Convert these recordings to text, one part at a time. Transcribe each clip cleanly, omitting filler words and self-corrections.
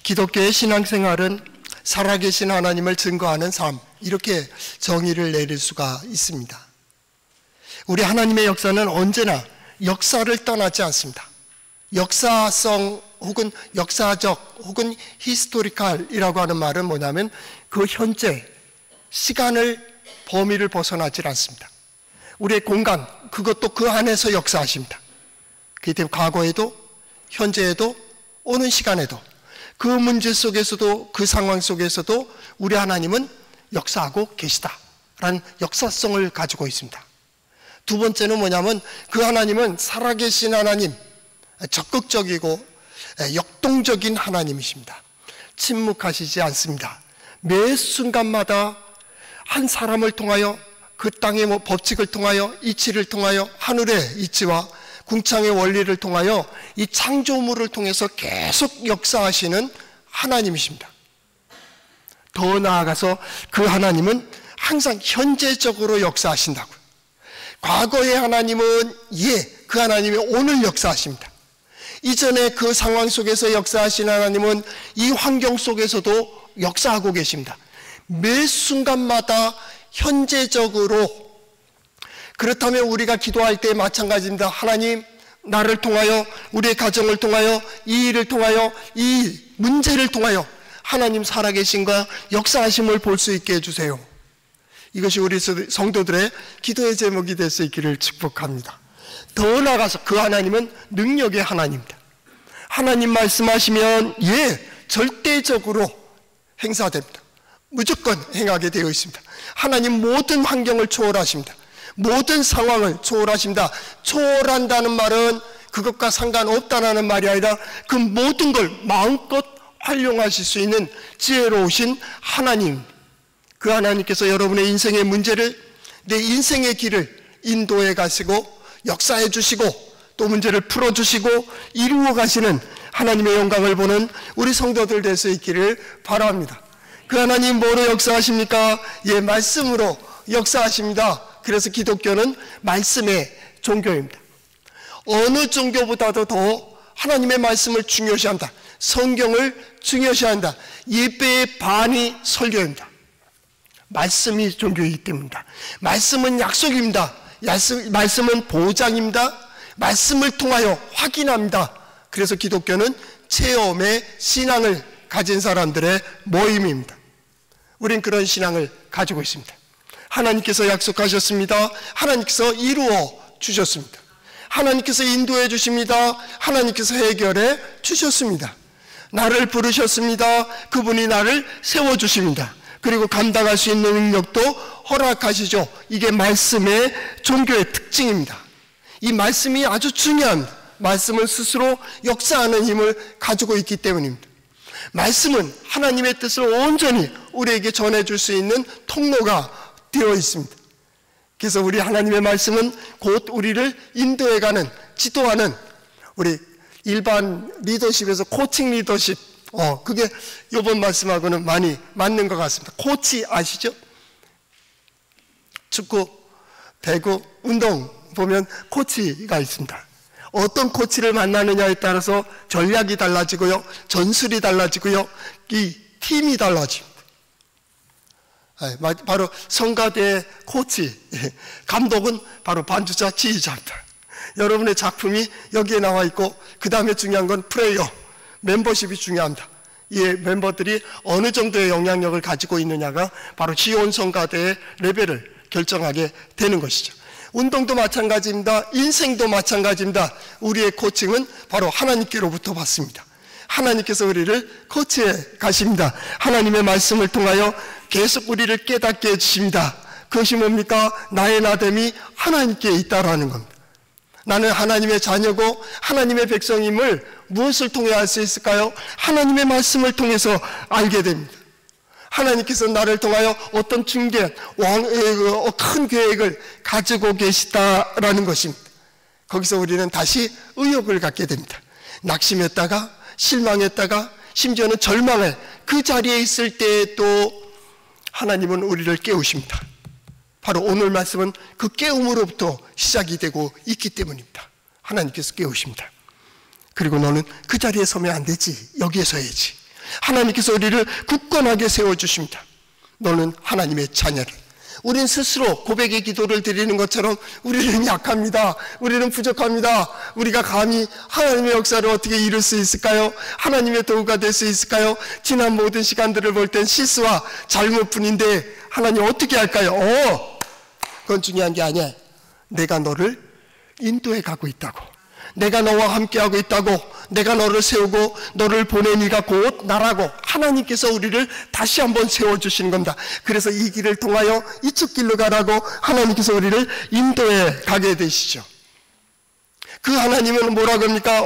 기독교의 신앙생활은 살아계신 하나님을 증거하는 삶, 이렇게 정의를 내릴 수가 있습니다. 우리 하나님의 역사는 언제나 역사를 떠나지 않습니다. 역사성 혹은 역사적 혹은 히스토리칼이라고 하는 말은 뭐냐면 그 현재 시간을 범위를 벗어나지 않습니다. 우리의 공간, 그것도 그 안에서 역사하십니다. 그렇기 때문에 과거에도 현재에도 오는 시간에도 그 문제 속에서도 그 상황 속에서도 우리 하나님은 역사하고 계시다라는 역사성을 가지고 있습니다. 두 번째는 뭐냐면 그 하나님은 살아계신 하나님, 적극적이고 역동적인 하나님이십니다. 침묵하시지 않습니다. 매 순간마다 한 사람을 통하여 그 땅의 법칙을 통하여 이치를 통하여 하늘의 이치와 궁창의 원리를 통하여 이 창조물을 통해서 계속 역사하시는 하나님이십니다. 더 나아가서 그 하나님은 항상 현재적으로 역사하신다고요. 과거의 하나님은 그 하나님이 오늘 역사하십니다. 이전에 그 상황 속에서 역사하신 하나님은 이 환경 속에서도 역사하고 계십니다. 매 순간마다 현재적으로. 그렇다면 우리가 기도할 때 마찬가지입니다. 하나님, 나를 통하여, 우리의 가정을 통하여, 이 일을 통하여, 이 문제를 통하여 하나님 살아계신과 역사하심을 볼 수 있게 해주세요. 이것이 우리 성도들의 기도의 제목이 될 수 있기를 축복합니다. 더 나아가서 그 하나님은 능력의 하나님입니다. 하나님 말씀하시면 절대적으로 행사됩니다. 무조건 행하게 되어 있습니다. 하나님 모든 환경을 초월하십니다. 모든 상황을 초월하십니다. 초월한다는 말은 그것과 상관없다는 말이 아니라 그 모든 걸 마음껏 활용하실 수 있는 지혜로우신 하나님, 그 하나님께서 여러분의 인생의 문제를, 내 인생의 길을 인도해 가시고 역사해 주시고 또 문제를 풀어주시고 이루어 가시는 하나님의 영광을 보는 우리 성도들 될 수 있기를 바랍니다. 그 하나님 뭐로 역사하십니까? 말씀으로 역사하십니다. 그래서 기독교는 말씀의 종교입니다. 어느 종교보다도 더 하나님의 말씀을 중요시한다. 성경을 중요시한다. 예배의 반이 설교입니다. 말씀이 종교이기 때문입니다. 말씀은 약속입니다. 말씀은 보장입니다. 말씀을 통하여 확인합니다. 그래서 기독교는 체험의 신앙을 가진 사람들의 모임입니다. 우린 그런 신앙을 가지고 있습니다. 하나님께서 약속하셨습니다. 하나님께서 이루어 주셨습니다. 하나님께서 인도해 주십니다. 하나님께서 해결해 주셨습니다. 나를 부르셨습니다. 그분이 나를 세워주십니다. 그리고 감당할 수 있는 능력도 허락하시죠. 이게 말씀의 종교의 특징입니다. 이 말씀이 아주 중요합니다. 말씀은 스스로 역사하는 힘을 가지고 있기 때문입니다. 말씀은 하나님의 뜻을 온전히 우리에게 전해줄 수 있는 통로가 되어 있습니다. 그래서 우리 하나님의 말씀은 곧 우리를 인도해가는, 지도하는, 우리 일반 리더십에서 코칭 리더십, 그게 이번 말씀하고는 많이 맞는 것 같습니다. 코치 아시죠? 축구, 배구, 운동 보면 코치가 있습니다. 어떤 코치를 만나느냐에 따라서 전략이 달라지고요, 전술이 달라지고요, 이 팀이 달라집니다. 바로 성가대의 코치, 감독은 바로 반주자, 지휘자입니다. 여러분의 작품이 여기에 나와 있고, 그 다음에 중요한 건 플레이어, 멤버십이 중요합니다. 이 멤버들이 어느 정도의 영향력을 가지고 있느냐가 바로 지온 성가대의 레벨을 결정하게 되는 것이죠. 운동도 마찬가지입니다. 인생도 마찬가지입니다. 우리의 코칭은 바로 하나님께로부터 받습니다. 하나님께서 우리를 코치해 가십니다. 하나님의 말씀을 통하여 계속 우리를 깨닫게 해주십니다. 그것이 뭡니까? 나의 나됨이 하나님께 있다라는 겁니다. 나는 하나님의 자녀고 하나님의 백성임을 무엇을 통해 알 수 있을까요? 하나님의 말씀을 통해서 알게 됩니다. 하나님께서 나를 통하여 어떤 중대한 큰 계획을 가지고 계시다라는 것입니다. 거기서 우리는 다시 의욕을 갖게 됩니다. 낙심했다가 실망했다가 심지어는 절망할 그 자리에 있을 때에도 하나님은 우리를 깨우십니다. 바로 오늘 말씀은 그 깨움으로부터 시작이 되고 있기 때문입니다. 하나님께서 깨우십니다. 그리고 너는 그 자리에 서면 안 되지, 여기에 서야지. 하나님께서 우리를 굳건하게 세워주십니다. 너는 하나님의 자녀를. 우린 스스로 고백의 기도를 드리는 것처럼 우리는 약합니다. 우리는 부족합니다. 우리가 감히 하나님의 역사를 어떻게 이룰 수 있을까요? 하나님의 도구가 될 수 있을까요? 지난 모든 시간들을 볼 땐 실수와 잘못뿐인데 하나님 어떻게 할까요? 그건 중요한 게 아니야. 내가 너를 인도해 가고 있다고. 내가 너와 함께하고 있다고. 내가 너를 세우고 너를 보낸 이가 곧 나라고. 하나님께서 우리를 다시 한번 세워주시는 겁니다. 그래서 이 길을 통하여 이쪽 길로 가라고 하나님께서 우리를 인도해 가게 되시죠. 그 하나님은 뭐라고 합니까?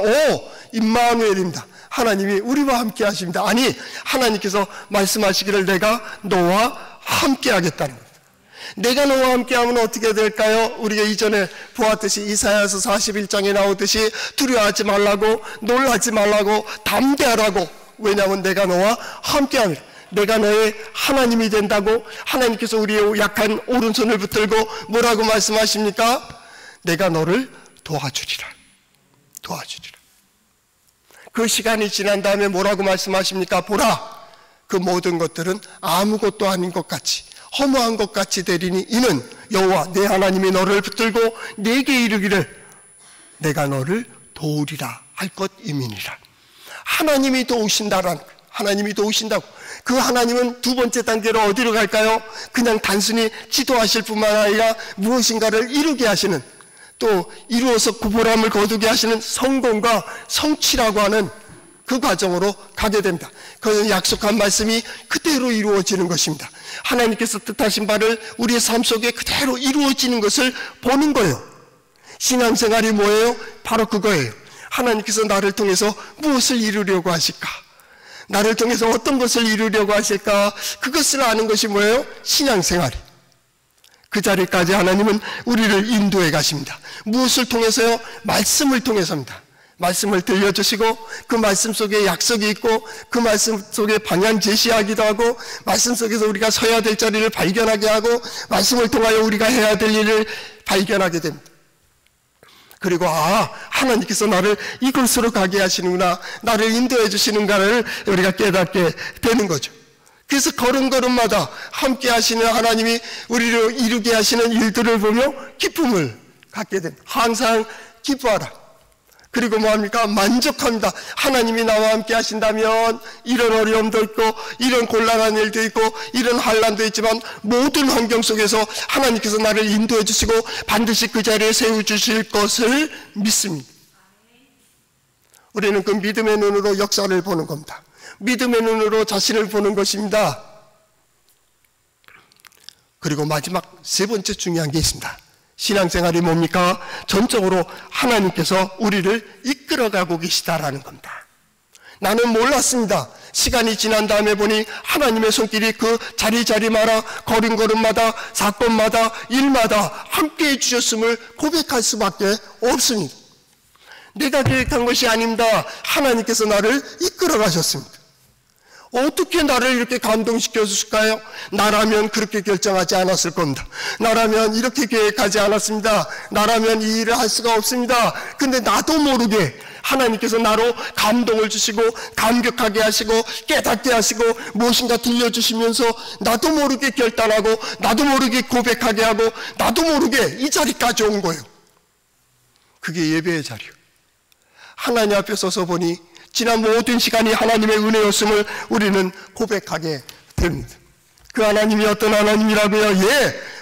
임마누엘입니다. 하나님이 우리와 함께 하십니다. 아니, 하나님께서 말씀하시기를 내가 너와 함께 하겠다는 겁니다. 내가 너와 함께하면 어떻게 될까요? 우리가 이전에 보았듯이 이사야서 41장에 나오듯이 두려워하지 말라고, 놀라지 말라고, 담대하라고. 왜냐하면 내가 너와 함께합니다. 내가 너의 하나님이 된다고. 하나님께서 우리의 약한 오른손을 붙들고 뭐라고 말씀하십니까? 내가 너를 도와주리라. 도와주리라. 그 시간이 지난 다음에 뭐라고 말씀하십니까? 보라, 그 모든 것들은 아무것도 아닌 것 같이, 허무한 것 같이 되리니 이는 여호와 내 하나님이 너를 붙들고 내게 이르기를 내가 너를 도우리라 할 것임이니라. 하나님이 도우신다라는 거예요. 하나님이 도우신다고. 그 하나님은 두 번째 단계로 어디로 갈까요? 그냥 단순히 지도하실 뿐만 아니라 무엇인가를 이루게 하시는, 또 이루어서 보람을 거두게 하시는 성공과 성취라고 하는 그 과정으로 가게 됩니다. 그 약속한 말씀이 그대로 이루어지는 것입니다. 하나님께서 뜻하신 바를 우리의 삶 속에 그대로 이루어지는 것을 보는 거예요. 신앙생활이 뭐예요? 바로 그거예요. 하나님께서 나를 통해서 무엇을 이루려고 하실까? 나를 통해서 어떤 것을 이루려고 하실까? 그것을 아는 것이 뭐예요? 신앙생활이. 그 자리까지 하나님은 우리를 인도해 가십니다. 무엇을 통해서요? 말씀을 통해서입니다. 말씀을 들려주시고 그 말씀 속에 약속이 있고 그 말씀 속에 방향 제시하기도 하고 말씀 속에서 우리가 서야 될 자리를 발견하게 하고 말씀을 통하여 우리가 해야 될 일을 발견하게 됩니다. 그리고 하나님께서 나를 이곳으로 가게 하시는구나, 나를 인도해 주시는가를 우리가 깨닫게 되는 거죠. 그래서 걸음걸음마다 함께 하시는 하나님이 우리를 이루게 하시는 일들을 보며 기쁨을 갖게 됩니다. 항상 기뻐하라. 그리고 뭐합니까? 만족합니다. 하나님이 나와 함께 하신다면 이런 어려움도 있고 이런 곤란한 일도 있고 이런 환난도 있지만 모든 환경 속에서 하나님께서 나를 인도해 주시고 반드시 그 자리에 세워주실 것을 믿습니다. 우리는 그 믿음의 눈으로 역사를 보는 겁니다. 믿음의 눈으로 자신을 보는 것입니다. 그리고 마지막 세 번째 중요한 게 있습니다. 신앙생활이 뭡니까? 전적으로 하나님께서 우리를 이끌어가고 계시다라는 겁니다. 나는 몰랐습니다. 시간이 지난 다음에 보니 하나님의 손길이 그 자리마다 걸음걸음마다 사건마다 일마다 함께해 주셨음을 고백할 수밖에 없습니다. 내가 계획한 것이 아닙니다. 하나님께서 나를 이끌어 가셨습니다. 어떻게 나를 이렇게 감동시켜 주실까요? 나라면 그렇게 결정하지 않았을 겁니다. 나라면 이렇게 계획하지 않았습니다. 나라면 이 일을 할 수가 없습니다. 근데 나도 모르게 하나님께서 나로 감동을 주시고 감격하게 하시고 깨닫게 하시고 무엇인가 들려주시면서 나도 모르게 결단하고 나도 모르게 고백하게 하고 나도 모르게 이 자리까지 온 거예요. 그게 예배의 자리예요. 하나님 앞에 서서 보니 지난 모든 시간이 하나님의 은혜였음을 우리는 고백하게 됩니다. 그 하나님이 어떤 하나님이라고요?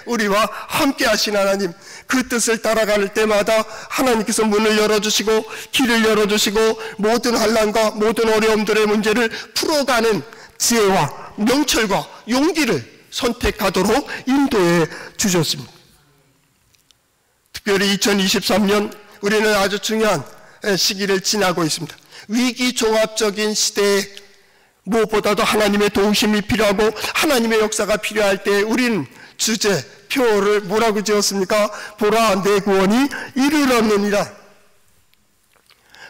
우리와 함께 하신 하나님. 그 뜻을 따라갈 때마다 하나님께서 문을 열어주시고 길을 열어주시고 모든 환난과 모든 어려움들의 문제를 풀어가는 지혜와 명철과 용기를 선택하도록 인도해 주셨습니다. 특별히 2023년 우리는 아주 중요한 시기를 지나고 있습니다. 위기 종합적인 시대에 무엇보다도 하나님의 도우심이 필요하고 하나님의 역사가 필요할 때 우린 주제, 표를 뭐라고 지었습니까? 보라, 내 구원이 이르렀느니라.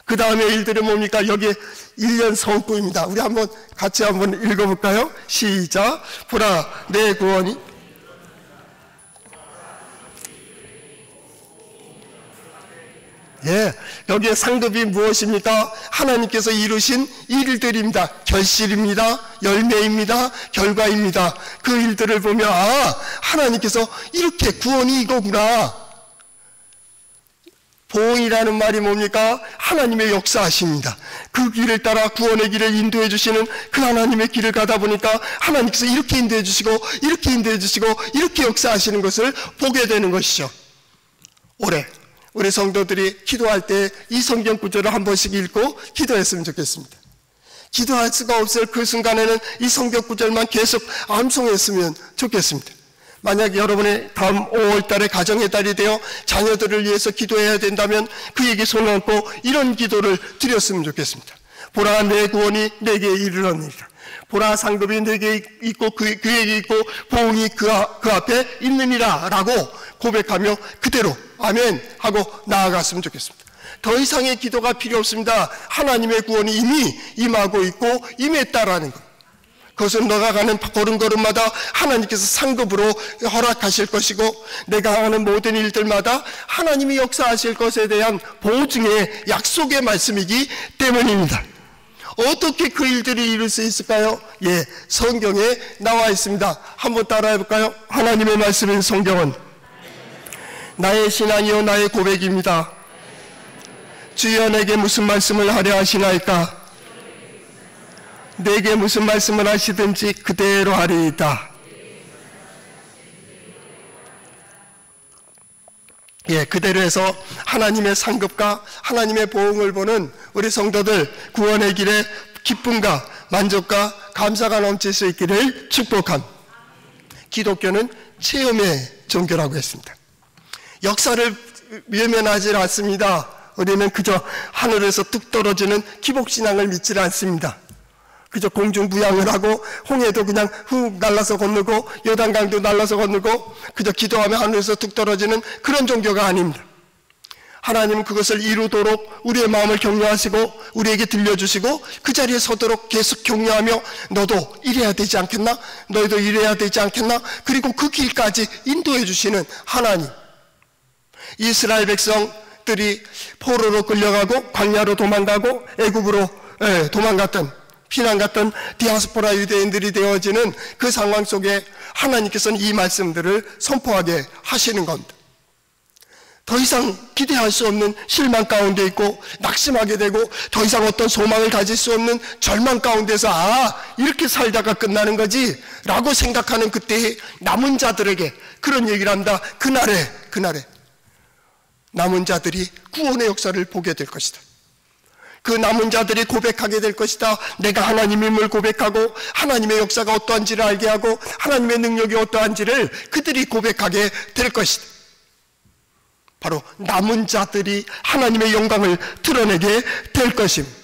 그 다음에 일들이 뭡니까? 여기에 1년 성구입니다. 우리 같이 한번 읽어볼까요? 시작. 보라, 내 구원이 예, 여기에 상급이 무엇입니까? 하나님께서 이루신 일들입니다. 결실입니다. 열매입니다. 결과입니다. 그 일들을 보면 하나님께서 이렇게 구원이 이거구나. 보응이라는 말이 뭡니까? 하나님의 역사하십니다. 그 길을 따라 구원의 길을 인도해 주시는 그 하나님의 길을 가다 보니까 하나님께서 이렇게 인도해 주시고 이렇게 인도해 주시고 이렇게 역사하시는 것을 보게 되는 것이죠. 올해 우리 성도들이 기도할 때 이 성경 구절을 한 번씩 읽고 기도했으면 좋겠습니다. 기도할 수가 없을 그 순간에는 이 성경 구절만 계속 암송했으면 좋겠습니다. 만약 여러분의 다음 5월 달에 가정의 달이 되어 자녀들을 위해서 기도해야 된다면 그에게 손을 얹고 이런 기도를 드렸으면 좋겠습니다. 보라, 내 구원이 내게 이르렀느니라. 보라, 상급이 내게 있고 그에게 있고 보응이 그 앞에 있느니라 라고 고백하며 그대로 아멘 하고 나아갔으면 좋겠습니다. 더 이상의 기도가 필요 없습니다. 하나님의 구원이 이미 임하고 있고 임했다라는 것. 그것은 너가 가는 걸음걸음마다 하나님께서 상급으로 허락하실 것이고 내가 하는 모든 일들마다 하나님이 역사하실 것에 대한 보증의 약속의 말씀이기 때문입니다. 어떻게 그 일들이 이룰 수 있을까요? 예, 성경에 나와 있습니다. 한번 따라해 볼까요? 하나님의 말씀인 성경은 나의 신앙이요 나의 고백입니다. 주여 내게 무슨 말씀을 하려 하시나이까? 내게 무슨 말씀을 하시든지 그대로 하리이다. 예, 그대로 해서 하나님의 상급과 하나님의 보응을 보는 우리 성도들 구원의 길에 기쁨과 만족과 감사가 넘칠 수 있기를 축복함. 기독교는 체험의 종교라고 했습니다. 역사를 외면하지 않습니다. 우리는 그저 하늘에서 뚝 떨어지는 기복신앙을 믿지 않습니다. 그저 공중부양을 하고 홍해도 그냥 훅 날라서 건너고 요단강도 날라서 건너고 그저 기도하며 하늘에서 뚝 떨어지는 그런 종교가 아닙니다. 하나님은 그것을 이루도록 우리의 마음을 격려하시고 우리에게 들려주시고 그 자리에 서도록 계속 격려하며 너도 이래야 되지 않겠나? 너희도 이래야 되지 않겠나? 그리고 그 길까지 인도해 주시는 하나님. 이스라엘 백성들이 포로로 끌려가고 광야로 도망가고 애굽으로 도망갔던 피난 갔던 디아스포라 유대인들이 되어지는 그 상황 속에 하나님께서는 이 말씀들을 선포하게 하시는 겁니다. 더 이상 기대할 수 없는 실망 가운데 있고 낙심하게 되고 더 이상 어떤 소망을 가질 수 없는 절망 가운데서 이렇게 살다가 끝나는 거지 라고 생각하는 그때의 남은 자들에게 그런 얘기를 합니다. 그날에 남은 자들이 구원의 역사를 보게 될 것이다. 그 남은 자들이 고백하게 될 것이다. 내가 하나님임을 고백하고 하나님의 역사가 어떠한지를 알게 하고 하나님의 능력이 어떠한지를 그들이 고백하게 될 것이다. 바로 남은 자들이 하나님의 영광을 드러내게 될 것입니다.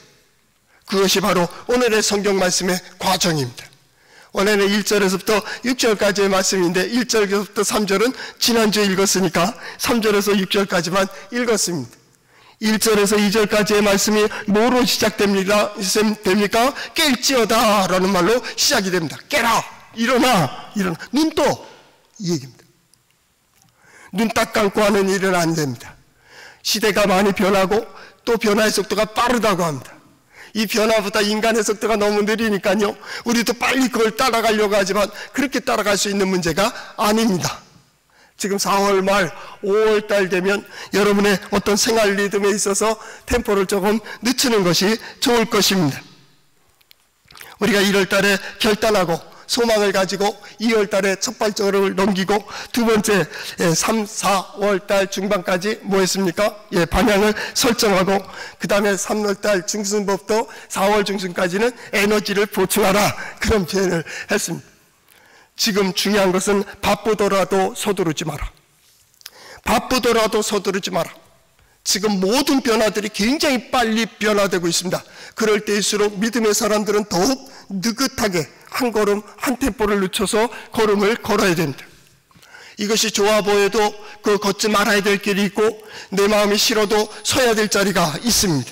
그것이 바로 오늘의 성경 말씀의 과정입니다. 원래는 1절에서부터 6절까지의 말씀인데 1절에서부터 3절은 지난주에 읽었으니까 3절에서 6절까지만 읽었습니다. 1절에서 2절까지의 말씀이 뭐로 시작됩니까? 깰지어다 라는 말로 시작이 됩니다. 깨라, 일어나, 눈 떠, 이 얘기입니다. 눈 딱 감고 하는 일은 안 됩니다. 시대가 많이 변하고 또 변화의 속도가 빠르다고 합니다. 이 변화보다 인간의 속도가 너무 느리니까요, 우리도 빨리 그걸 따라가려고 하지만 그렇게 따라갈 수 있는 문제가 아닙니다. 지금 4월 말 5월 달 되면 여러분의 어떤 생활 리듬에 있어서 템포를 조금 늦추는 것이 좋을 것입니다. 우리가 1월 달에 결단하고 소망을 가지고 2월 달에 첫 발걸음을 넘기고 두 번째 3, 4월 달 중반까지 뭐 했습니까? 방향을 설정하고 그 다음에 3월 달 중순부터 4월 중순까지는 에너지를 보충하라, 그런 표현을 했습니다. 지금 중요한 것은 바쁘더라도 서두르지 마라. 바쁘더라도 서두르지 마라. 지금 모든 변화들이 굉장히 빨리 변화되고 있습니다. 그럴 때일수록 믿음의 사람들은 더욱 느긋하게 한 걸음 한 템포를 늦춰서 걸음을 걸어야 됩니다. 이것이 좋아 보여도 그 걷지 말아야 될 길이 있고 내 마음이 싫어도 서야 될 자리가 있습니다.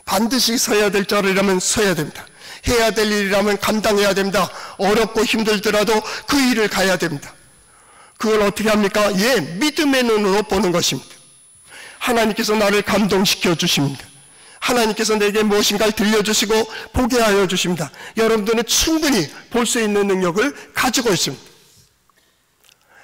반드시 서야 될 자리라면 서야 됩니다. 해야 될 일이라면 감당해야 됩니다. 어렵고 힘들더라도 그 일을 가야 됩니다. 그걸 어떻게 합니까? 믿음의 눈으로 보는 것입니다. 하나님께서 나를 감동시켜 주십니다. 하나님께서 내게 무엇인가를 들려주시고 보게 하여 주십니다. 여러분들은 충분히 볼 수 있는 능력을 가지고 있습니다.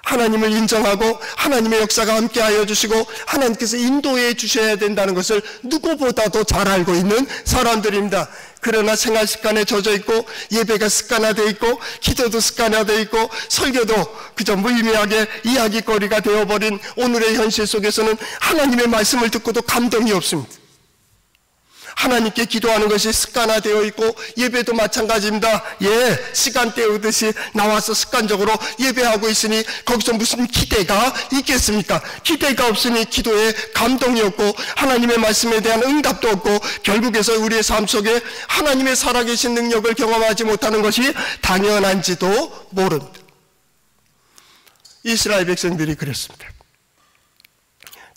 하나님을 인정하고 하나님의 역사가 함께 하여 주시고 하나님께서 인도해 주셔야 된다는 것을 누구보다도 잘 알고 있는 사람들입니다. 그러나 생활 습관에 젖어 있고 예배가 습관화되어 있고 기도도 습관화되어 있고 설교도 그저 무의미하게 이야기거리가 되어버린 오늘의 현실 속에서는 하나님의 말씀을 듣고도 감동이 없습니다. 하나님께 기도하는 것이 습관화되어 있고 예배도 마찬가지입니다. 시간 때우듯이 나와서 습관적으로 예배하고 있으니 거기서 무슨 기대가 있겠습니까? 기대가 없으니 기도에 감동이 없고 하나님의 말씀에 대한 응답도 없고 결국에서 우리의 삶 속에 하나님의 살아계신 능력을 경험하지 못하는 것이 당연한지도 모릅니다. 이스라엘 백성들이 그랬습니다.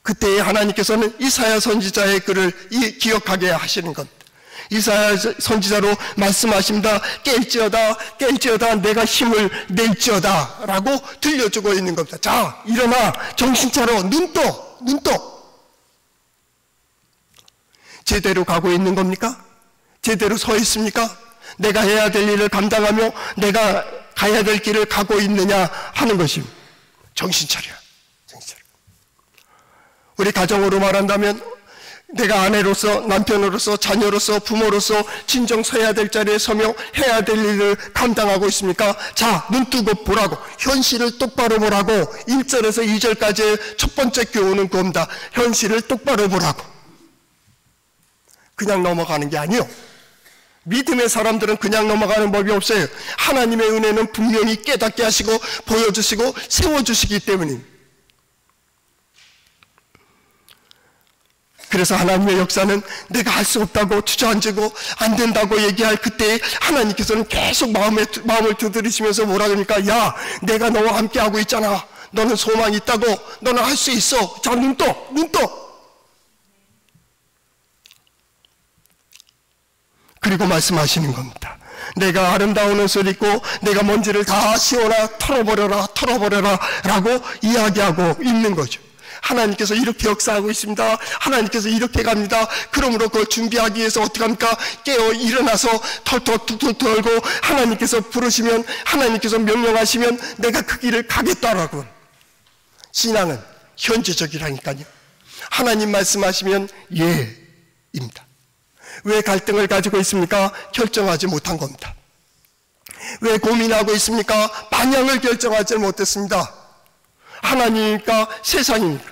그때 하나님께서는 이사야 선지자의 글을 기억하게 하시는 겁니다. 이사야 선지자로 말씀하십니다. 깰지어다 내가 힘을 낼지어다 라고 들려주고 있는 겁니다. 자, 일어나 정신 차려 눈 떠. 제대로 가고 있는 겁니까? 제대로 서 있습니까? 내가 해야 될 일을 감당하며 내가 가야 될 길을 가고 있느냐 하는 것입니다. 정신 차려. 우리 가정으로 말한다면 내가 아내로서 남편으로서 자녀로서 부모로서 진정 서야 될 자리에 서며 해야 될 일을 감당하고 있습니까? 자, 눈 뜨고 보라고. 현실을 똑바로 보라고. 1절에서 2절까지의 첫 번째 교훈은 그겁니다. 현실을 똑바로 보라고. 그냥 넘어가는 게 아니요. 믿음의 사람들은 그냥 넘어가는 법이 없어요. 하나님의 은혜는 분명히 깨닫게 하시고 보여주시고 세워주시기 때문입니다. 그래서 하나님의 역사는 내가 할 수 없다고 주저앉고 안 된다고 얘기할 그때 하나님께서는 계속 마음을 두드리시면서 뭐라 그러니까 야, 내가 너와 함께 하고 있잖아. 너는 소망이 있다고. 너는 할 수 있어. 자, 눈 떠. 그리고 말씀하시는 겁니다. 내가 아름다운 옷을 입고 내가 먼지를 다 씌워라 털어버려라 라고 이야기하고 있는 거죠. 하나님께서 이렇게 역사하고 있습니다. 하나님께서 이렇게 갑니다. 그러므로 그걸 준비하기 위해서 어떻게 합니까? 깨어 일어나서 털털 툭툭 털고 하나님께서 부르시면 하나님께서 명령하시면 내가 그 길을 가겠다라고. 신앙은 현재적이라니까요. 하나님 말씀하시면 예입니다. 왜 갈등을 가지고 있습니까? 결정하지 못한 겁니다. 왜 고민하고 있습니까? 방향을 결정하지 못했습니다. 하나님입니까? 세상입니까?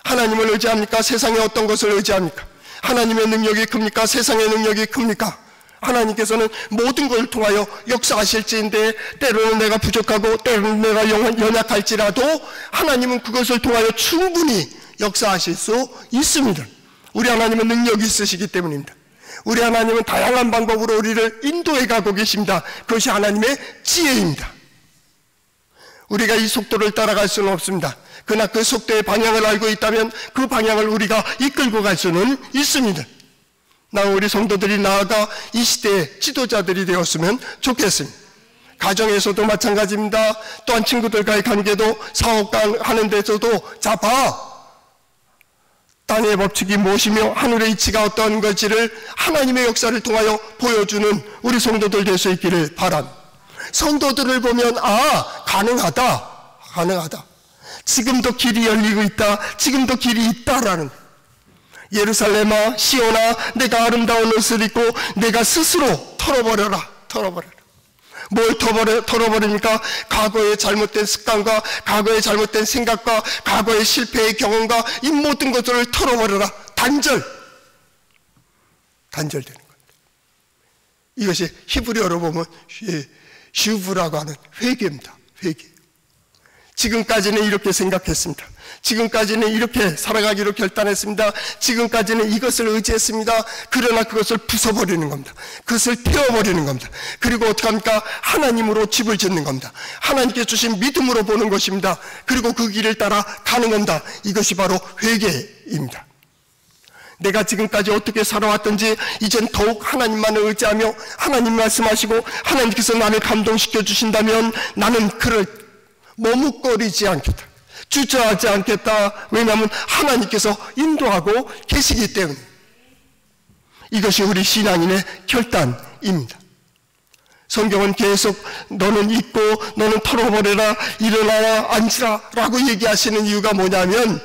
하나님을 의지합니까? 세상의 어떤 것을 의지합니까? 하나님의 능력이 큽니까? 세상의 능력이 큽니까? 하나님께서는 모든 걸 통하여 역사하실지인데 때로는 내가 부족하고 때로는 내가 연약할지라도 하나님은 그것을 통하여 충분히 역사하실 수 있습니다. 우리 하나님은 능력이 있으시기 때문입니다. 우리 하나님은 다양한 방법으로 우리를 인도해 가고 계십니다. 그것이 하나님의 지혜입니다. 우리가 이 속도를 따라갈 수는 없습니다. 그러나 그 속도의 방향을 알고 있다면 그 방향을 우리가 이끌고 갈 수는 있습니다. 우리 성도들이 나아가 이 시대의 지도자들이 되었으면 좋겠습니다. 가정에서도 마찬가지입니다. 또한 친구들과의 관계도 사업하는 데서도 자 봐. 땅의 법칙이 무엇이며 하늘의 이치가 어떤 것인지를 하나님의 역사를 통하여 보여주는 우리 성도들 될 수 있기를 바랍니다. 성도들을 보면 가능하다. 지금도 길이 열리고 있다. 지금도 길이 있다라는 예루살렘아 시온아 내가 아름다운 옷을 입고 내가 스스로 털어버려라. 뭘 털어버립니까? 과거의 잘못된 습관과 과거의 잘못된 생각과 과거의 실패의 경험과 이 모든 것들을 털어버려라. 단절되는 겁니다. 이것이 히브리어로 보면 슈브라고 하는 회개입니다. 회개. 지금까지는 이렇게 생각했습니다. 지금까지는 이렇게 살아가기로 결단했습니다. 지금까지는 이것을 의지했습니다. 그러나 그것을 부숴버리는 겁니다. 그것을 태워버리는 겁니다. 그리고 어떻게 합니까? 하나님으로 집을 짓는 겁니다. 하나님께 주신 믿음으로 보는 것입니다. 그리고 그 길을 따라 가는 겁니다. 이것이 바로 회개입니다. 내가 지금까지 어떻게 살아왔든지 이젠 더욱 하나님만을 의지하며 하나님 말씀하시고 하나님께서 나를 감동시켜 주신다면 나는 그를 머뭇거리지 않겠다. 주저하지 않겠다. 왜냐하면 하나님께서 인도하고 계시기 때문에. 이것이 우리 신앙인의 결단입니다. 성경은 계속 너는 잊고 너는 털어버려라, 일어나라, 앉으라 라고 얘기하시는 이유가 뭐냐면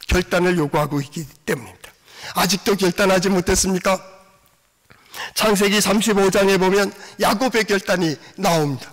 결단을 요구하고 있기 때문입니다. 아직도 결단하지 못했습니까? 창세기 35장에 보면 야곱의 결단이 나옵니다.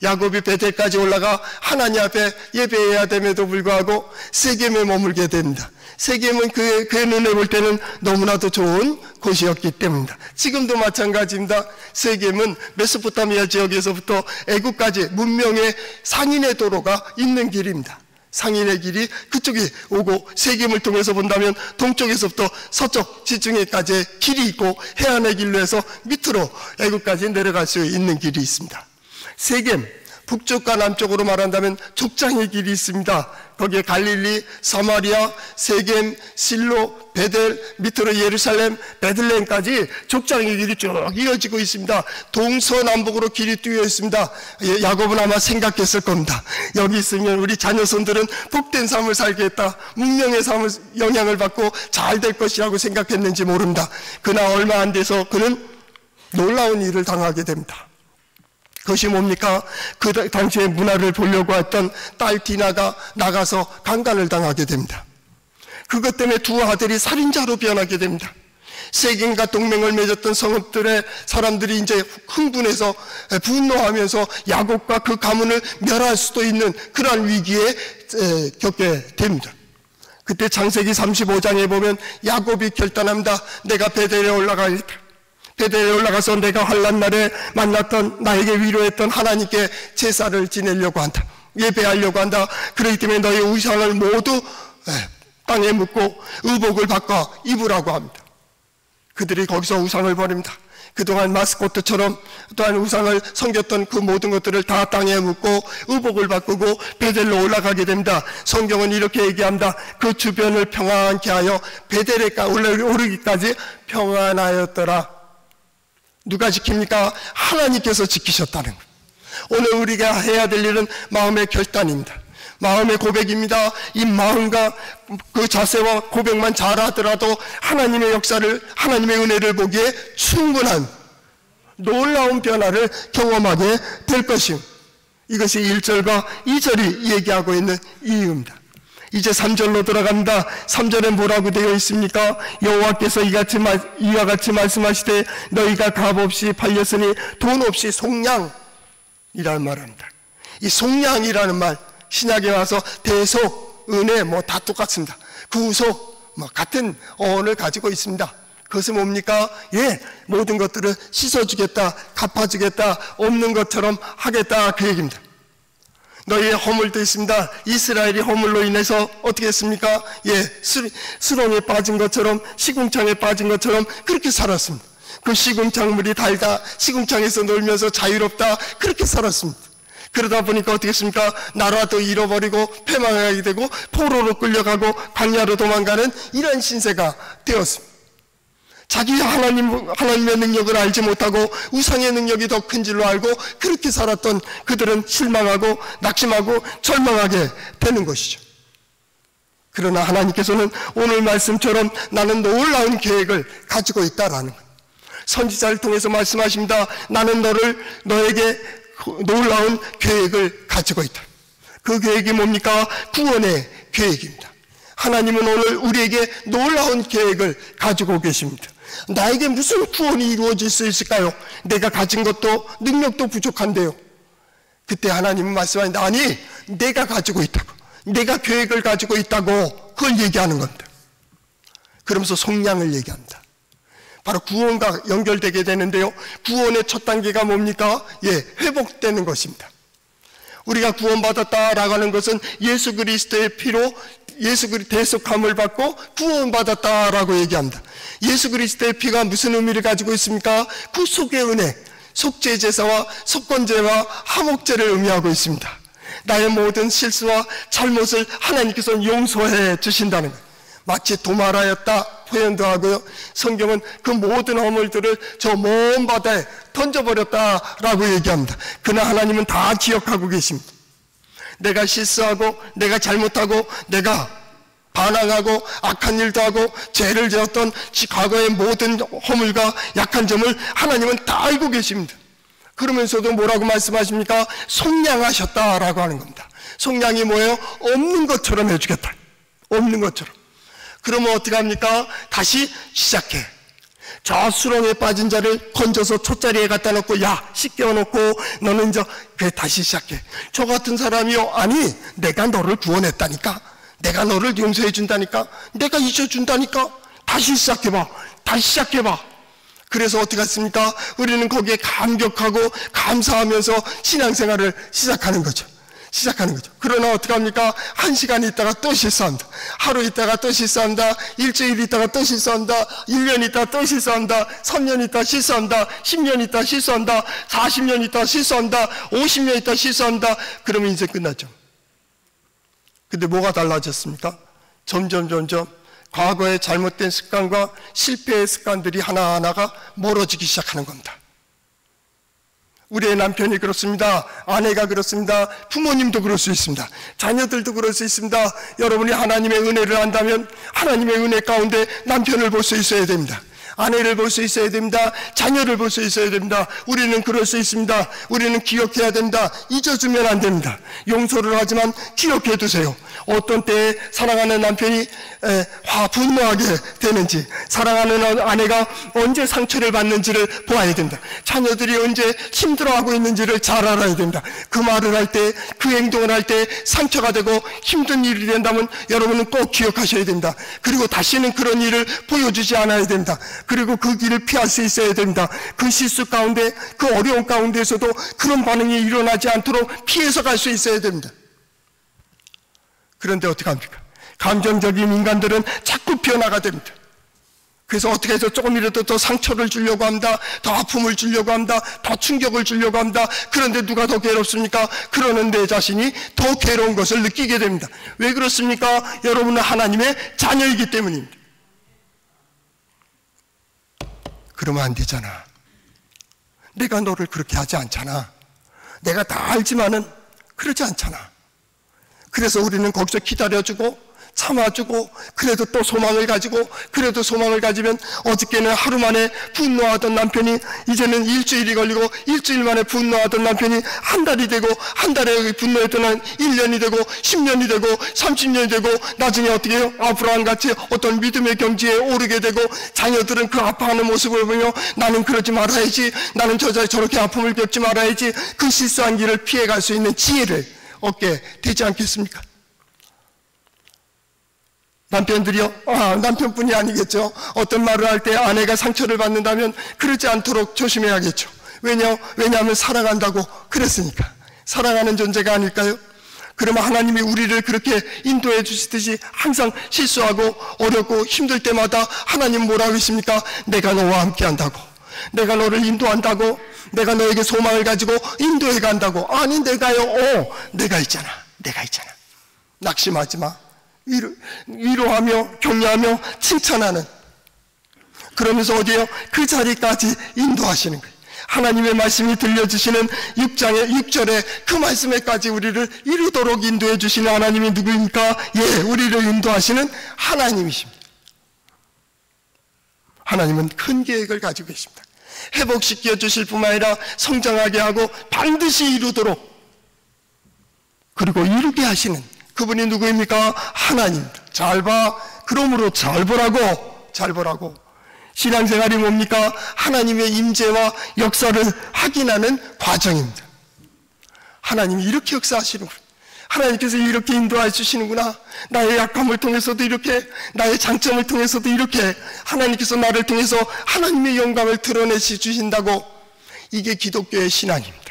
야곱이 베델까지 올라가 하나님 앞에 예배해야 됨에도 불구하고 세겜에 머물게 됩니다. 세겜은 그의 눈에 볼 때는 너무나도 좋은 곳이었기 때문입니다. 지금도 마찬가지입니다. 세겜은 메소포타미아 지역에서부터 애굽까지 문명의 상인의 도로가 있는 길입니다. 상인의 길이 그쪽에 오고 세겜을 통해서 본다면 동쪽에서부터 서쪽 지중해까지 길이 있고 해안의 길로 해서 밑으로 애굽까지 내려갈 수 있는 길이 있습니다. 세겜, 북쪽과 남쪽으로 말한다면 족장의 길이 있습니다. 거기에 갈릴리, 사마리아, 세겜, 실로, 베델, 밑으로 예루살렘, 베들레헴까지 족장의 길이 쭉 이어지고 있습니다. 동서남북으로 길이 뚫려 있습니다. 야곱은 아마 생각했을 겁니다. 여기 있으면 우리 자녀손들은 복된 삶을 살겠다, 문명의 삶을 영향을 받고 잘 될 것이라고 생각했는지 모릅니다. 그러나 얼마 안 돼서 그는 놀라운 일을 당하게 됩니다. 그것이 뭡니까? 그 당시에 문화를 보려고 했던 딸 디나가 나가서 강간을 당하게 됩니다. 그것 때문에 두 아들이 살인자로 변하게 됩니다. 세겜과 동맹을 맺었던 성읍들의 사람들이 이제 흥분해서 분노하면서 야곱과 그 가문을 멸할 수도 있는 그러한 위기에 겪게 됩니다. 그때 창세기 35장에 보면 야곱이 결단합니다. 내가 베델에 올라가겠다. 베델에 올라가서 내가 환난 날에 만났던 나에게 위로했던 하나님께 제사를 지내려고 한다. 예배하려고 한다. 그렇기 때문에 너희 우상을 모두 땅에 묻고 의복을 바꿔 입으라고 합니다. 그들이 거기서 우상을 버립니다. 그동안 마스코트처럼 또한 우상을 섬겼던 그 모든 것들을 다 땅에 묻고 의복을 바꾸고 베델로 올라가게 됩니다. 성경은 이렇게 얘기합니다. 그 주변을 평안케 하여 베델에 오르기까지 평안하였더라. 누가 지킵니까? 하나님께서 지키셨다는 것. 오늘 우리가 해야 될 일은 마음의 결단입니다. 마음의 고백입니다. 이 마음과 그 자세와 고백만 잘하더라도 하나님의 역사를, 하나님의 은혜를 보기에 충분한 놀라운 변화를 경험하게 될 것입니다. 이것이 1절과 2절이 얘기하고 있는 이유입니다. 이제 3절로 들어갑니다. 3절에 뭐라고 되어 있습니까? 여호와께서 이와 같이 말씀하시되 너희가 값 없이 팔렸으니 돈 없이 속량이라는 말합니다. 이 속량이라는 말, 신약에 와서 대속, 은혜 뭐 다 똑같습니다. 구속 뭐 같은 어원을 가지고 있습니다. 그것은 뭡니까? 모든 것들을 씻어주겠다, 갚아주겠다, 없는 것처럼 하겠다, 그 얘기입니다. 너희의 허물도 있습니다. 이스라엘이 허물로 인해서 어떻게 했습니까? 수렁에 빠진 것처럼, 시궁창에 빠진 것처럼 그렇게 살았습니다. 그 시궁창물이 달다, 시궁창에서 놀면서 자유롭다, 그렇게 살았습니다. 그러다 보니까 어떻게 했습니까? 나라도 잃어버리고 패망하게 되고 포로로 끌려가고 광야로 도망가는 이런 신세가 되었습니다. 자기 하나님의 능력을 알지 못하고 우상의 능력이 더 큰 줄로 알고 그렇게 살았던 그들은 실망하고 낙심하고 절망하게 되는 것이죠. 그러나 하나님께서는 오늘 말씀처럼 나는 놀라운 계획을 가지고 있다라는 것. 선지자를 통해서 말씀하십니다. 나는 너에게 놀라운 계획을 가지고 있다. 그 계획이 뭡니까? 구원의 계획입니다. 하나님은 오늘 우리에게 놀라운 계획을 가지고 계십니다. 나에게 무슨 구원이 이루어질 수 있을까요? 내가 가진 것도 능력도 부족한데요. 그때 하나님은 말씀하신다. 아니, 내가 가지고 있다고, 내가 계획을 가지고 있다고 그걸 얘기하는 겁니다. 그러면서 속량을 얘기합니다. 바로 구원과 연결되게 되는데요. 구원의 첫 단계가 뭡니까? 회복되는 것입니다. 우리가 구원받았다라고 하는 것은 예수 그리스도의 피로 대속함을 받고 구원받았다라고 얘기합니다. 예수 그리스도의 피가 무슨 의미를 가지고 있습니까? 구속의 은혜, 속죄제사와 속건제와 화목제를 의미하고 있습니다. 나의 모든 실수와 잘못을 하나님께서 용서해 주신다는 거예요. 마치 도말하였다 표현도 하고요. 성경은 그 모든 허물들을 저 먼 바다에 던져버렸다라고 얘기합니다. 그러나 하나님은 다 기억하고 계십니다. 내가 실수하고 내가 잘못하고 내가 반항하고 악한 일도 하고 죄를 지었던 과거의 모든 허물과 약한 점을 하나님은 다 알고 계십니다. 그러면서도 뭐라고 말씀하십니까? 속량하셨다라고 하는 겁니다. 속량이 뭐예요? 없는 것처럼 해주겠다. 없는 것처럼. 그러면 어떻게 합니까? 다시 시작해. 저 수렁에 빠진 자를 건져서 촛자리에 갖다 놓고 야 씻겨놓고 너는 이제 그래 다시 시작해. 저 같은 사람이요, 아니 내가 너를 구원했다니까, 내가 너를 용서해 준다니까, 내가 잊어준다니까, 다시 시작해봐, 다시 시작해봐. 그래서 어떻게 했습니까? 우리는 거기에 감격하고 감사하면서 신앙생활을 시작하는 거죠. 그러나 어떻게 합니까? 1시간 있다가 또 실수합니다. 하루 있다가 또 실수합니다. 일주일 있다가 또 실수합니다. 1년 있다가 또 실수합니다. 3년 있다가 실수합니다. 10년 있다가 실수합니다. 40년 있다가 실수합니다. 50년 있다가 실수합니다. 그러면 인생 끝났죠. 근데 뭐가 달라졌습니까? 점점 과거의 잘못된 습관과 실패의 습관들이 하나하나가 멀어지기 시작하는 겁니다. 우리의 남편이 그렇습니다. 아내가 그렇습니다. 부모님도 그럴 수 있습니다. 자녀들도 그럴 수 있습니다. 여러분이 하나님의 은혜를 안다면 하나님의 은혜 가운데 남편을 볼 수 있어야 됩니다. 아내를 볼 수 있어야 됩니다. 자녀를 볼 수 있어야 됩니다. 우리는 그럴 수 있습니다. 우리는 기억해야 됩니다. 잊어주면 안 됩니다. 용서를 하지만 기억해 두세요. 어떤 때에 사랑하는 남편이 분노하게 되는지, 사랑하는 아내가 언제 상처를 받는지를 보아야 됩니다. 자녀들이 언제 힘들어하고 있는지를 잘 알아야 됩니다. 그 말을 할 때, 그 행동을 할 때 상처가 되고 힘든 일이 된다면 여러분은 꼭 기억하셔야 됩니다. 그리고 다시는 그런 일을 보여주지 않아야 됩니다. 그리고 그 길을 피할 수 있어야 됩니다. 그 실수 가운데, 그 어려운 가운데에서도 그런 반응이 일어나지 않도록 피해서 갈 수 있어야 됩니다. 그런데 어떻게 합니까? 감정적인 인간들은 자꾸 변화가 됩니다. 그래서 어떻게 해서 조금이라도 더 상처를 주려고 합니다. 더 아픔을 주려고 합니다. 더 충격을 주려고 합니다. 그런데 누가 더 괴롭습니까? 그러는 내 자신이 더 괴로운 것을 느끼게 됩니다. 왜 그렇습니까? 여러분은 하나님의 자녀이기 때문입니다. 그러면 안 되잖아. 내가 너를 그렇게 하지 않잖아. 내가 다 알지만은 그러지 않잖아. 그래서 우리는 거기서 기다려주고 참아주고, 그래도 또 소망을 가지고, 그래도 소망을 가지면 어저께는 하루 만에 분노하던 남편이 이제는 일주일이 걸리고, 일주일 만에 분노하던 남편이 한 달이 되고, 한 달에 분노했던 1년이 되고, 10년이 되고, 30년이 되고, 나중에 어떻게 해요? 아브라함같이 어떤 믿음의 경지에 오르게 되고, 자녀들은 그 아파하는 모습을 보며 나는 그러지 말아야지, 나는 저렇게 아픔을 겪지 말아야지, 그 실수한 길을 피해갈 수 있는 지혜를 얻게 되지 않겠습니까? 남편들이요? 남편뿐이 아니겠죠. 어떤 말을 할 때 아내가 상처를 받는다면 그러지 않도록 조심해야겠죠. 왜냐하면 사랑한다고 그랬으니까. 사랑하는 존재가 아닐까요? 그러면 하나님이 우리를 그렇게 인도해 주시듯이 항상 실수하고 어렵고 힘들 때마다 하나님 뭐라고 하십니까? 내가 너와 함께 한다고, 내가 너를 인도한다고, 내가 너에게 소망을 가지고 인도해 간다고. 아니 내가요? 내가 있잖아. 낙심하지 마. 위로하며 격려하며 칭찬하는, 그러면서 어디에요? 그 자리까지 인도하시는 거예요. 하나님의 말씀이 들려주시는 6절에 그 말씀에까지 우리를 이루도록 인도해 주시는 하나님이 누구입니까? 우리를 인도하시는 하나님이십니다. 하나님은 큰 계획을 가지고 계십니다. 회복시켜 주실 뿐만 아니라 성장하게 하고 반드시 이루도록, 그리고 이루게 하시는 그분이 누구입니까? 하나님입니다. 잘 봐. 그러므로 잘 보라고. 신앙생활이 뭡니까? 하나님의 임재와 역사를 확인하는 과정입니다. 하나님이 이렇게 역사하시는구나. 하나님께서 이렇게 인도해 주시는구나. 나의 약함을 통해서도 이렇게, 나의 장점을 통해서도 이렇게 하나님께서 나를 통해서 하나님의 영광을 드러내시 주신다고. 이게 기독교의 신앙입니다.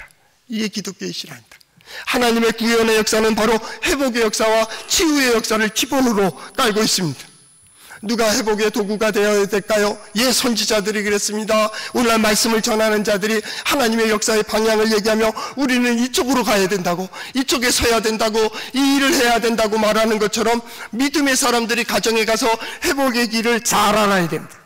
하나님의 구원의 역사는 바로 회복의 역사와 치유의 역사를 기본으로 깔고 있습니다. 누가 회복의 도구가 되어야 될까요? 선지자들이 그랬습니다. 오늘날 말씀을 전하는 자들이 하나님의 역사의 방향을 얘기하며 우리는 이쪽으로 가야 된다고, 이쪽에 서야 된다고, 이 일을 해야 된다고 말하는 것처럼 믿음의 사람들이 가정에 가서 회복의 길을 잘 알아야 됩니다.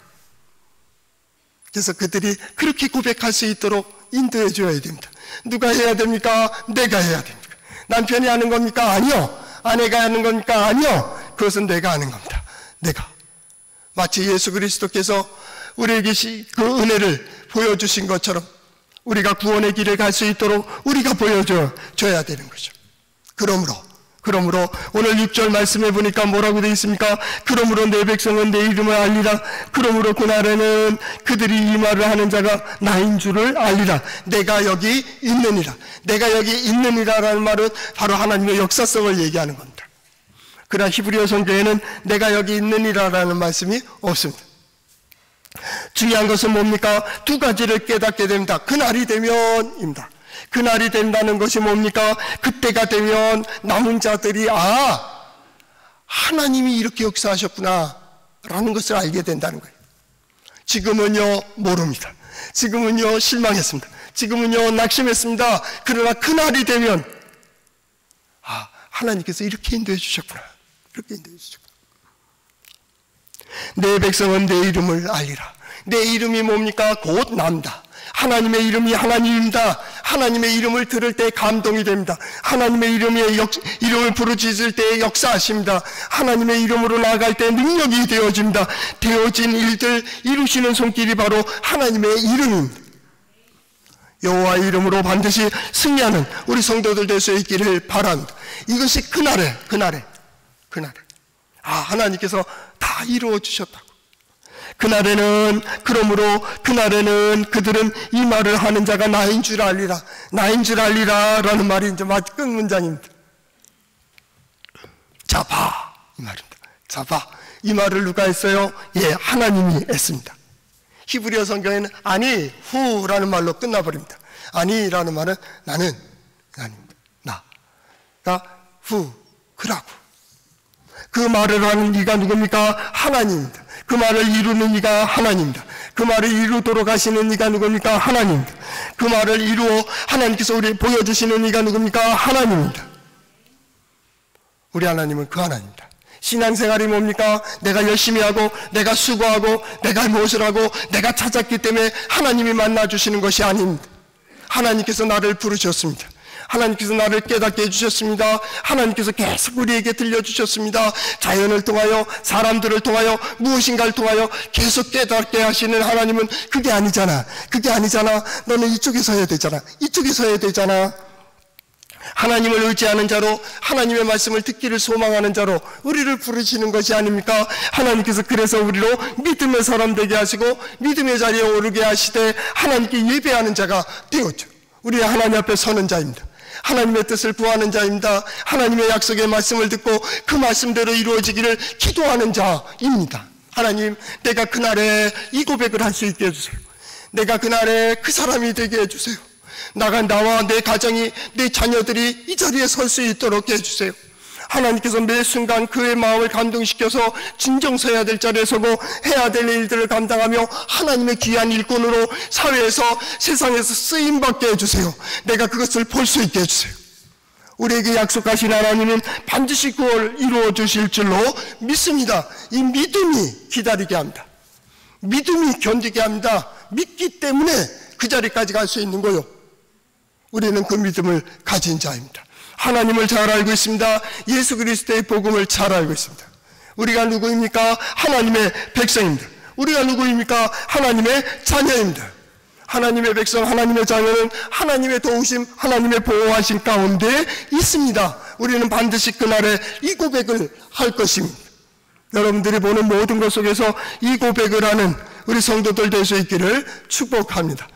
그래서 그들이 그렇게 고백할 수 있도록 인도해 줘야 됩니다. 누가 해야 됩니까? 내가 해야 됩니다. 남편이 하는 겁니까? 아니요. 아내가 하는 겁니까? 아니요. 그것은 내가 하는 겁니다. 내가. 마치 예수 그리스도께서 우리에게 그 은혜를 보여주신 것처럼 우리가 구원의 길에 갈 수 있도록 우리가 보여줘야 되는 거죠. 그러므로 오늘 6절 말씀해 보니까 뭐라고 되어 있습니까? 그러므로 내 백성은 내 이름을 알리라. 그러므로 그날에는 그들이 이 말을 하는 자가 나인 줄을 알리라. 내가 여기 있느니라. 내가 여기 있느니라라는 말은 바로 하나님의 역사성을 얘기하는 겁니다. 그러나 히브리어 성경에는 내가 여기 있느니라라는 말씀이 없습니다. 중요한 것은 뭡니까? 두 가지를 깨닫게 됩니다. 그날이 되면입니다. 그날이 된다는 것이 뭡니까? 그때가 되면 남은 자들이 하나님이 이렇게 역사하셨구나 라는 것을 알게 된다는 거예요. 지금은요 모릅니다. 지금은요 실망했습니다. 지금은요 낙심했습니다. 그러나 그날이 되면 하나님께서 이렇게 인도해 주셨구나. 이렇게 인도해 주셨구나. 내 백성은 내 이름을 알리라. 내 이름이 뭡니까? 곧 나입니다. 하나님의 이름이 하나님입니다. 하나님의 이름을 들을 때 감동이 됩니다. 하나님의 이름을 부르짖을 때 역사하십니다. 하나님의 이름으로 나아갈 때 능력이 되어집니다. 되어진 일들 이루시는 손길이 바로 하나님의 이름입니다. 여호와의 이름으로 반드시 승리하는 우리 성도들 될 수 있기를 바랍니다. 이것이 그날에 하나님께서 다 이루어 주셨다고. 그러므로 그날에는 그들은 이 말을 하는 자가 나인 줄 알리라. 나인 줄 알리라 라는 말이 이제 끝 문장입니다. 자봐 이 말입니다. 자봐 이 말을 누가 했어요? 하나님이 했습니다. 히브리어 성경에는 아니 후라는 말로 끝나버립니다. 아니라는 말은 나는 아닙니다. 그라고. 그 말을 하는 이가 누굽니까? 하나님입니다. 그 말을 이루는 이가 하나님입니다. 그 말을 이루도록 하시는 이가 누굽니까? 하나님입니다. 그 말을 이루어 하나님께서 우리 보여주시는 이가 누굽니까? 하나님입니다. 우리 하나님은 그 하나님입니다. 신앙생활이 뭡니까? 내가 열심히 하고 내가 수고하고 내가 무엇을 하고 내가 찾았기 때문에 하나님이 만나주시는 것이 아닙니다. 하나님께서 나를 부르셨습니다. 하나님께서 나를 깨닫게 해주셨습니다. 하나님께서 계속 우리에게 들려주셨습니다. 자연을 통하여 사람들을 통하여 무엇인가를 통하여 계속 깨닫게 하시는 하나님은 그게 아니잖아. 너는 이쪽에서 해야 되잖아. 이쪽에서 해야 되잖아. 하나님을 의지하는 자로 하나님의 말씀을 듣기를 소망하는 자로 우리를 부르시는 것이 아닙니까? 하나님께서 그래서 우리로 믿음의 사람 되게 하시고 믿음의 자리에 오르게 하시되 하나님께 예배하는 자가 되었죠. 우리 하나님 앞에 서는 자입니다. 하나님의 뜻을 구하는 자입니다. 하나님의 약속의 말씀을 듣고 그 말씀대로 이루어지기를 기도하는 자입니다. 하나님, 내가 그날에 이 고백을 할 수 있게 해주세요. 내가 그날에 그 사람이 되게 해주세요. 나와 내 가정이, 내 자녀들이 이 자리에 설 수 있도록 해주세요. 하나님께서 매 순간 그의 마음을 감동시켜서 진정 서야 될 자리에 서고 해야 될 일들을 감당하며 하나님의 귀한 일꾼으로 사회에서 세상에서 쓰임받게 해주세요. 내가 그것을 볼 수 있게 해주세요. 우리에게 약속하신 하나님은 반드시 그걸 이루어 주실 줄로 믿습니다. 이 믿음이 기다리게 합니다. 믿음이 견디게 합니다. 믿기 때문에 그 자리까지 갈 수 있는 거요. 우리는 그 믿음을 가진 자입니다. 하나님을 잘 알고 있습니다. 예수 그리스도의 복음을 잘 알고 있습니다. 우리가 누구입니까? 하나님의 백성입니다. 우리가 누구입니까? 하나님의 자녀입니다. 하나님의 백성, 하나님의 자녀는 하나님의 도우심, 하나님의 보호하심 가운데 있습니다. 우리는 반드시 그날에 이 고백을 할 것입니다. 여러분들이 보는 모든 것 속에서 이 고백을 하는 우리 성도들 될 수 있기를 축복합니다.